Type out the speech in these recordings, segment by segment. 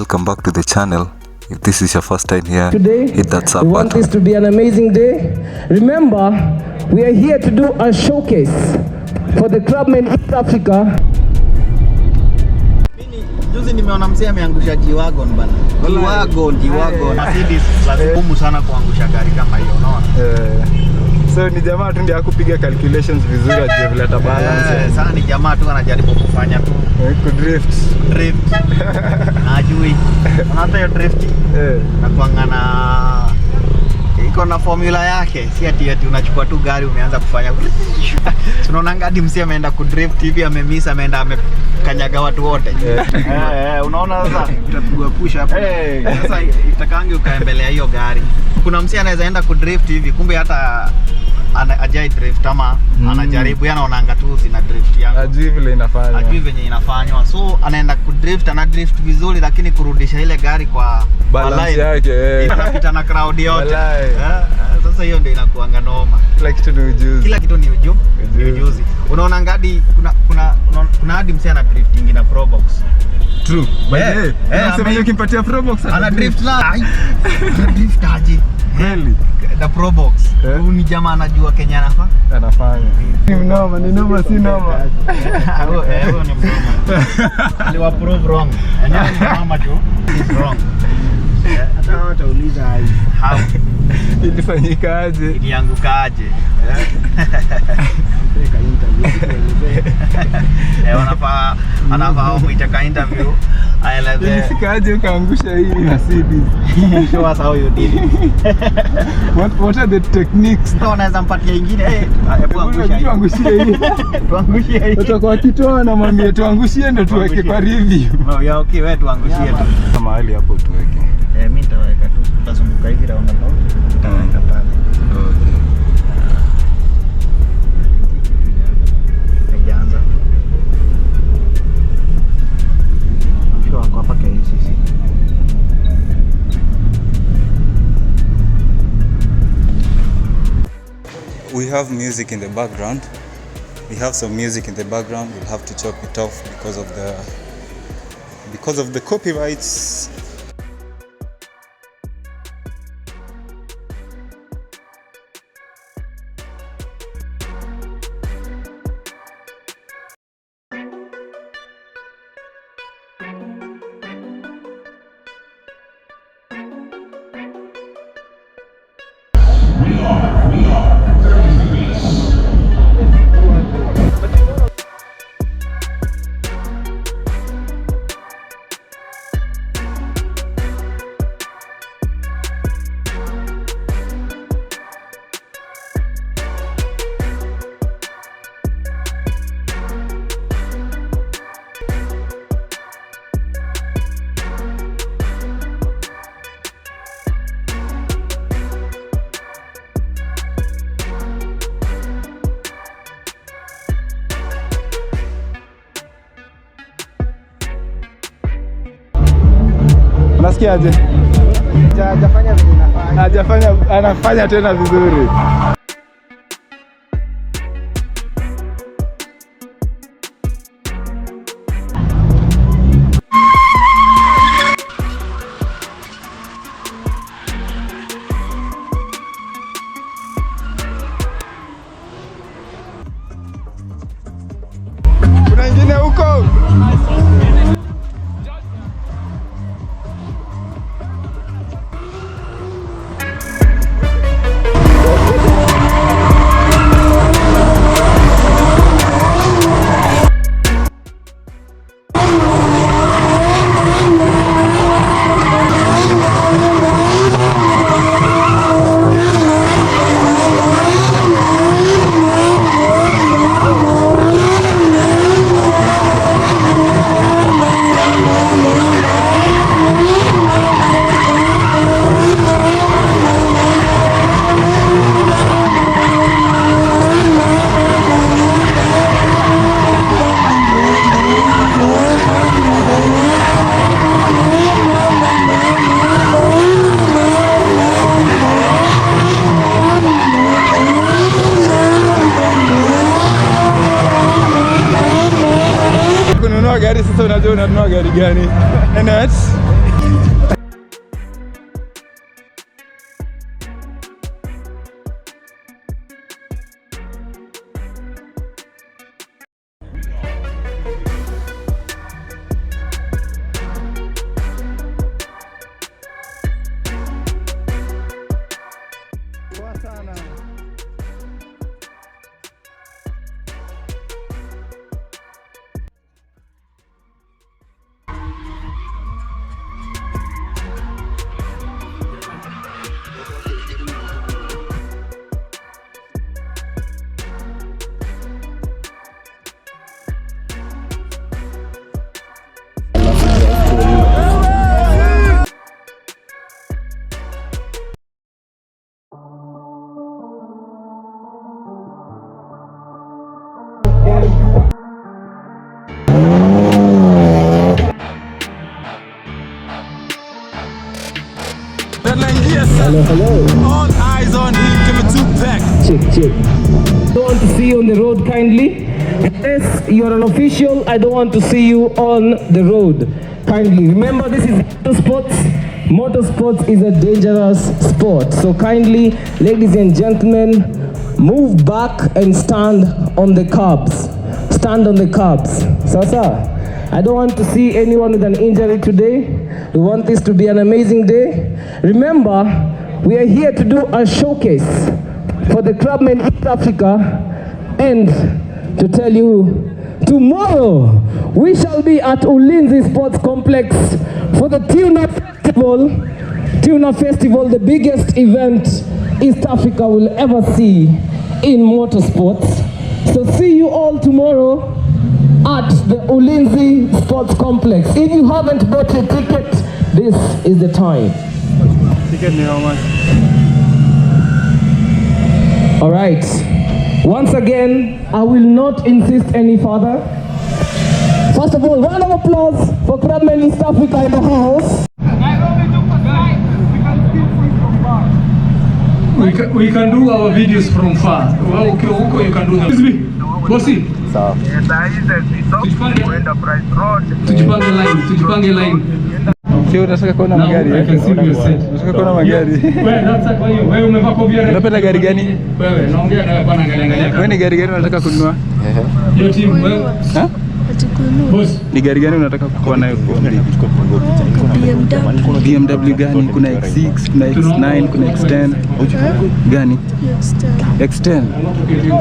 welcome back to the channel. If this is your first time here, today, hit that sub we want button. this to be an amazing day. Remember, we are here to do a showcase for the Clubmen East Africa. Juzi nimeona mzee ameangusha G-Wagon bana. G-Wagon. Mercedes lazima sana kuangusha gari kama hiyo, unaona? So ni jamaa tu ndiye akupiga calculations vizuri ajue vile atabalance. Sana ni jamaa tu anajaribu kufanya tu drift. Najui. Unaona hiyo drift? Na kuangana iko na formula yake. Si ati unachukua tu gari umeanza kufanya. Tunaona ngadi mzee ameenda kudrift hivi ameenda amekanyaga watu wote. Unaona sasa utapigwa push hapo. Sasa itakangi ukaembelea hiyo gari. Kuna mzee anaweza enda kudrift hivi kumbe hata ajai drift ama anajaribu yana anaonanga tu zina drift yangu. Ajui vile inafanywa. Ajui venye inafanywa. So anaenda kudrift, ana drift vizuri lakini kurudisha ile gari kwa balance yake inapita na crowd yote. Sasa hiyo ndio inakuanga noma. Kila kitu ni ujuzi. Unaona ngadi kuna hadi msee ana drifting na pro box. True. Unasema ukimpatia pro box ana drift na drift aje. Really? The pro box. Huyu ni jamaa anajua Kenya anafanya. Ni noma si noma. Huyo ni mnoma. Aliwa prove wrong. Ni noma tu. Is wrong. Hata watauliza how ilifanyikaje? Iliangukaje? Mpeka interview. Anafaa muitaka interview. Ilifikaje ukaangusha hii Mercedes? Show us how you did it. What are the techniques? Unaweza mpatia ingine hebu angusha hii. Tuangushie hii. Tutakuwa kitoa na mwambie tuangushie ndio tuweke kwa review. Okay, wewe tuangushie tu. Mahali hapo tuweke. Mimi nitaweka tu, tutazunguka hivi round about. Tutaweka pale. Okay. Tuanza. Mshoa kwa hapa KCC. We have music in the background. We'll have to chop it off because of the copyrights. Unasikiaje? Hajafanya vile inafanya. Anafanya tena vizuri. Kuna ingine huko. gari sasa, unajua unanunua gari gani? Hello, hello. All eyes on him, give it 2-pack. Check. Don't want to see you on the road kindly. Unless you're an official, I don't want to see you on the road kindly. Remember, this is motorsports. Motorsports is a dangerous sport. So kindly, ladies and gentlemen, move back and stand on the curbs. Stand on the curbs. Sasa, I don't want to see anyone with an injury today. We want this to be an amazing day. Remember, we are here to do a showcase for the Clubmen East Africa, and to tell you, tomorrow we shall be at Ulinzi Sports Complex for the Tuner Festival. Tuner Festival, the biggest event East Africa will ever see in motorsports. So see you all tomorrow at the Ulinzi Sports Complex. If you haven't bought a ticket, this is the time. Ticket ni how much? All right. Once again, I will not insist any further. First of all, round of applause for Clubmen East Africa in the house. We can do our videos from far. Well, okay, you can do them. Excuse me, bossy. Tujipange line. Sio unataka kuona magari? I can see you said. Unataka kuona magari? Wewe nataka kwa hiyo wewe umevaa kofia. Unapenda gari gani? Wewe naongea na bwana angalia. Wewe ni gari gani unataka kununua? Hiyo timu wewe. Ha? Boss, Ni gari gani unataka kuwa nayo? BMW gani? Kuna X6, kuna X9, kuna X10. Gani? X10.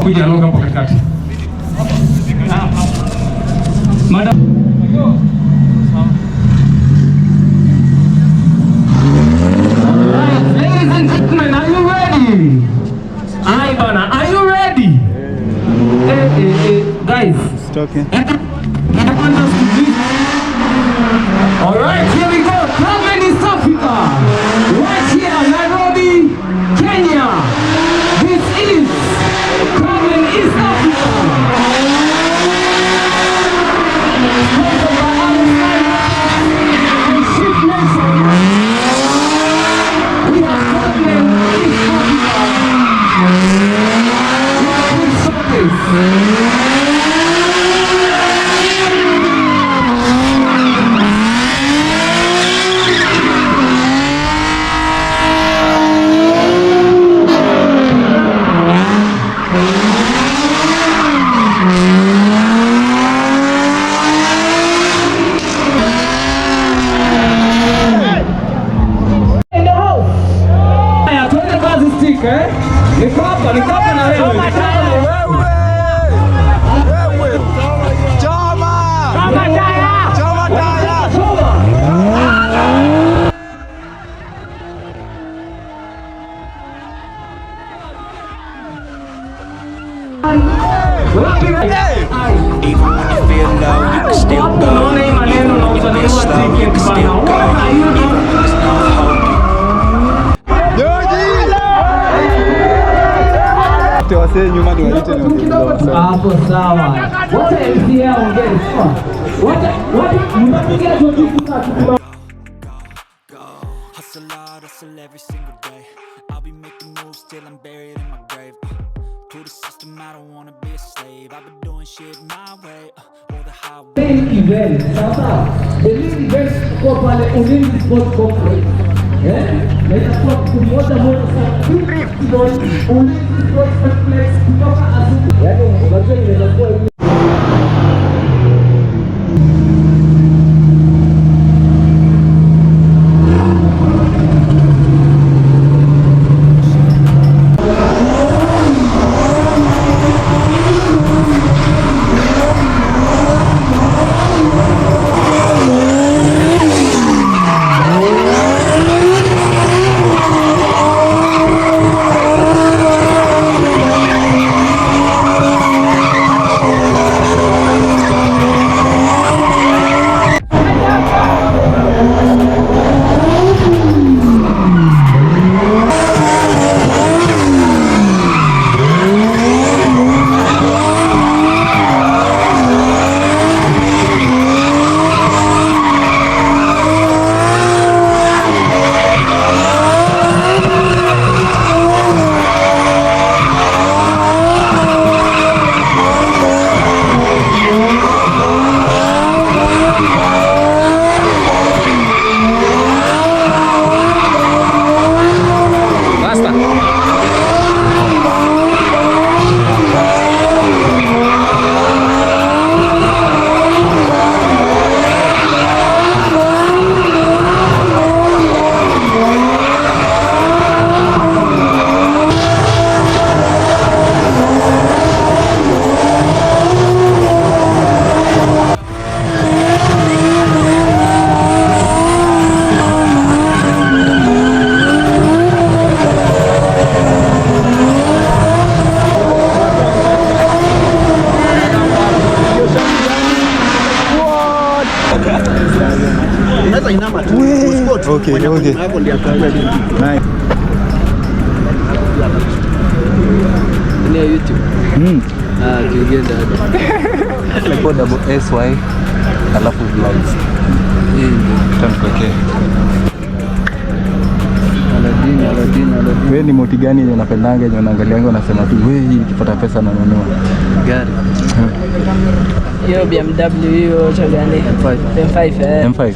kuja loga hapo katikati. Madam. Ladies and gentlemen, are you ready? Aye, bana, are you ready? Guys. Talking. All right, here we go. Clubmen East Africa. Right here, Nairobi, Kenya. This is Clubmen East Africa. Sponsored by Allied and Ship Nation. We have Clubmen East Africa. Showcase. Nikapa na wewe. Choma! Choma taya. Choma taya! Even when you feel low, you can still go. Even when you feel slow, you can still go. Even when there's no hope. Wase nyuma ni waite na hapo sawa. Wote MCA ongea sawa. Wote mnapiga tu kitu. Hustle hard, hustle every single day. I'll be making moves till I'm buried in my grave. To the system, I don't wanna be a slave. I've been doing shit my way, or the highway. Main event, sasa. The main event kwa pale Ulinzi Sports Complex. Na itakuwa kumoja moja sana. Ulinzi Sports Complex kutoka asubuhi. Yaani unajua inakuwa Okay. Nice. Ni YouTube. Kiugenda. Like what double SY alafu vlogs. Tamkokee. Aladin. Wewe ni moti gani yenye unapendanga yenye unaangalianga unasema tu wewe hii nikipata pesa na nunua Gari. Hiyo BMW hiyo cha gani? M5. M5.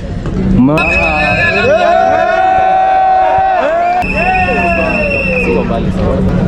Sio mbali sana.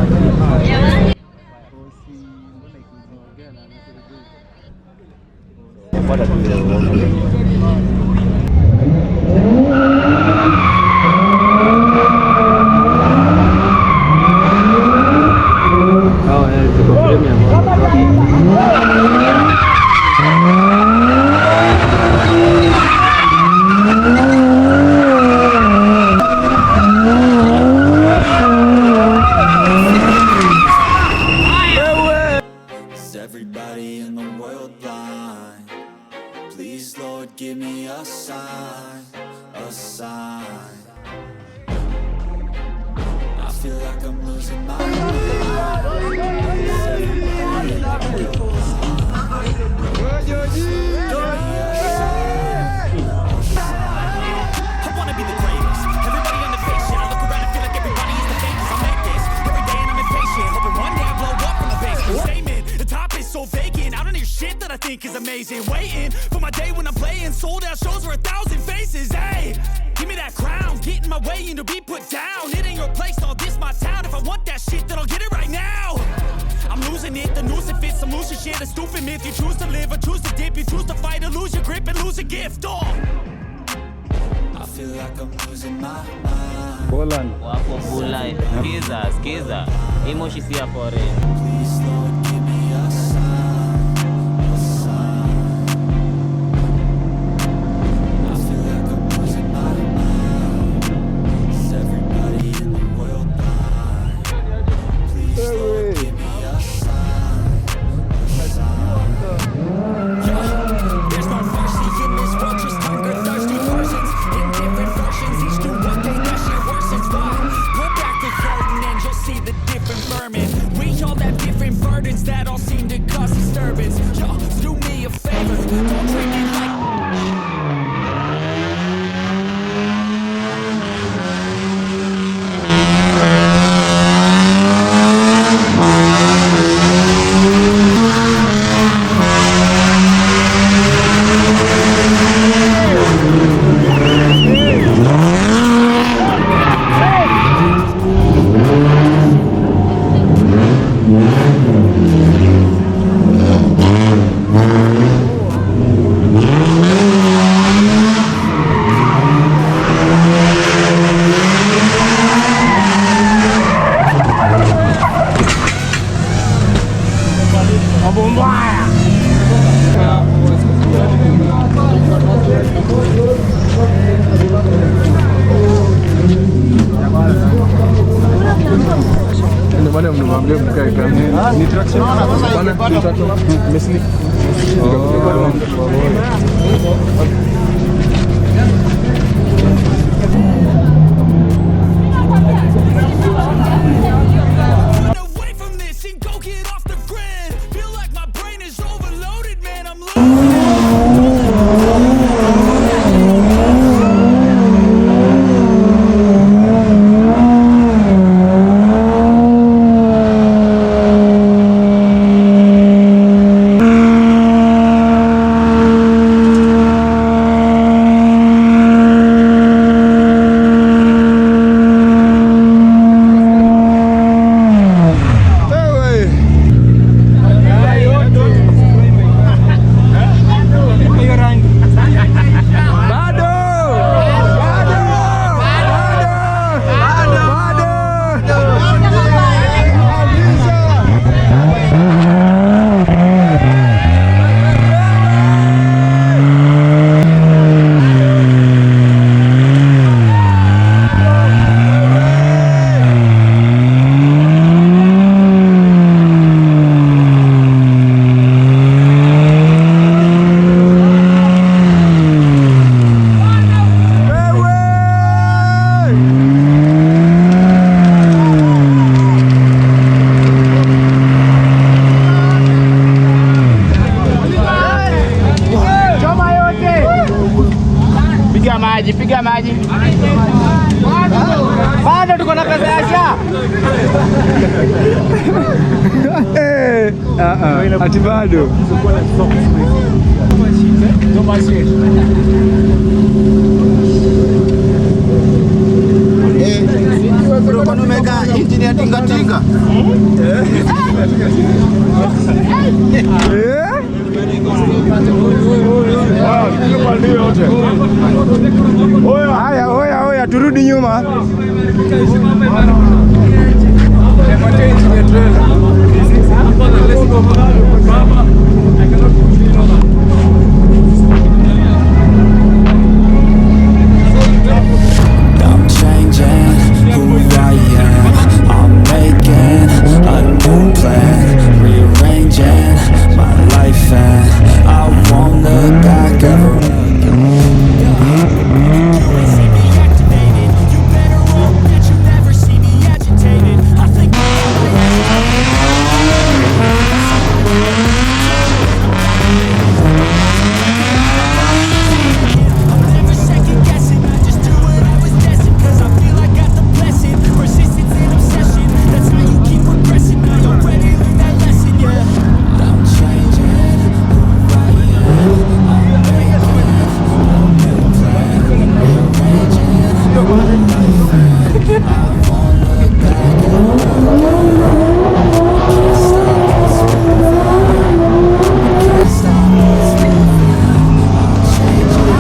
Everybody in the world blind? Please, Lord, give me a sign, a sign. I feel like I'm losing my I wanna be the greatest. Everybody on the face shit. I look around and feel like everybody is the famous. I make this every day and I'm impatient, hoping one day I blow up from the basement. Statement, the top is so vacant. I don't hear shit that I think is amazing. Waiting for my day when I'm playing sold out shows for 1,000 faces. Hey, give me that crown, get in my way and to be put down. It ain't your place, all this my town. If I want that shit, then I'll get it right now. I'm losing it, the noose it fits. I'm losing shit, a stupid myth. You choose to live or choose to dip. You choose to fight or lose your grip and lose a gift. Oh, I feel like I'm losing my mind. Poland. Wapo full life. Skiza. Emoshi siya for it. Please, Lord, give me a sign, a sign. I feel like I'm losing my mind. Is everybody in the world blind? Please, Lord, give me a sign, a sign. There's no mercy in this world, just hunger-thirsty persons in different versions, each do one thing that shit worsens. Why? Pull back the curtain and you'll see the different vermin. We all have different burdens. Mbona mnamwambia mkae kama ni traction? Bana ni traction. Mesli. Away from this and go get off the grid. Feel like my brain is overloaded, man. I'm losing. Piga maji. Bado tuko na pesa ya sha. Ati bado. Bro, kwani umeweka injini ya tinga tinga? Oya, turudi nyuma. I'm changing who I am. I'm making a new plan, rearranging my life, and I won't look back ever again. You better hope that you never see me agitated. I think I'm never second guessing. I just do what I was destined, 'cause I feel I got the blessing. Persistence and obsession, that's how you keep progressing. I already learned that lesson, yeah. I'm changing who I am. I'm making a new plan, rearranging my life, and I won't look back ever. Can't stop this feeling. Can't stop this feeling. I'm changing.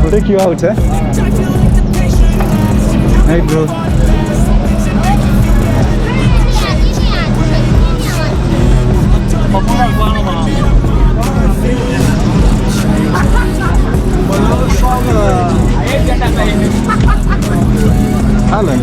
Take you out, eh? Hey, bro. Alan.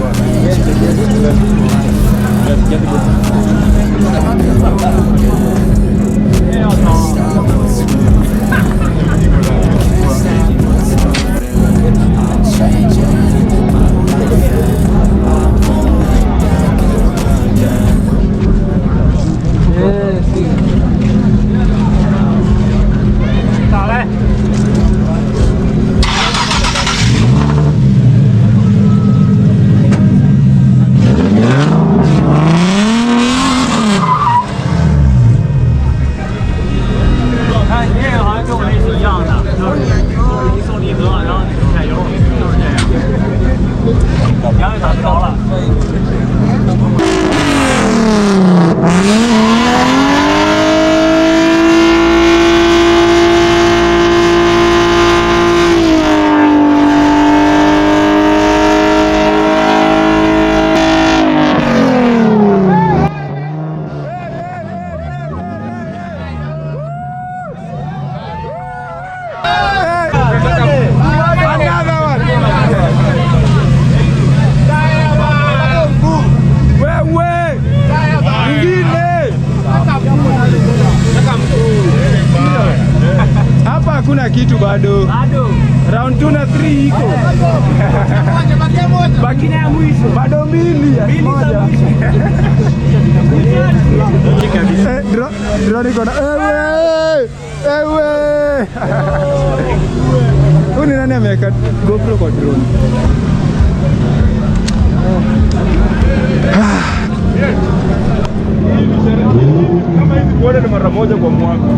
kitu bado. Round 2 na 3 iko. Baki na mwisho. Bado mbili za mwisho. Drone iko na ewe. Huyu ni nani ameweka GoPro kwa drone? Kama hizi kuona ni mara moja kwa mwaka.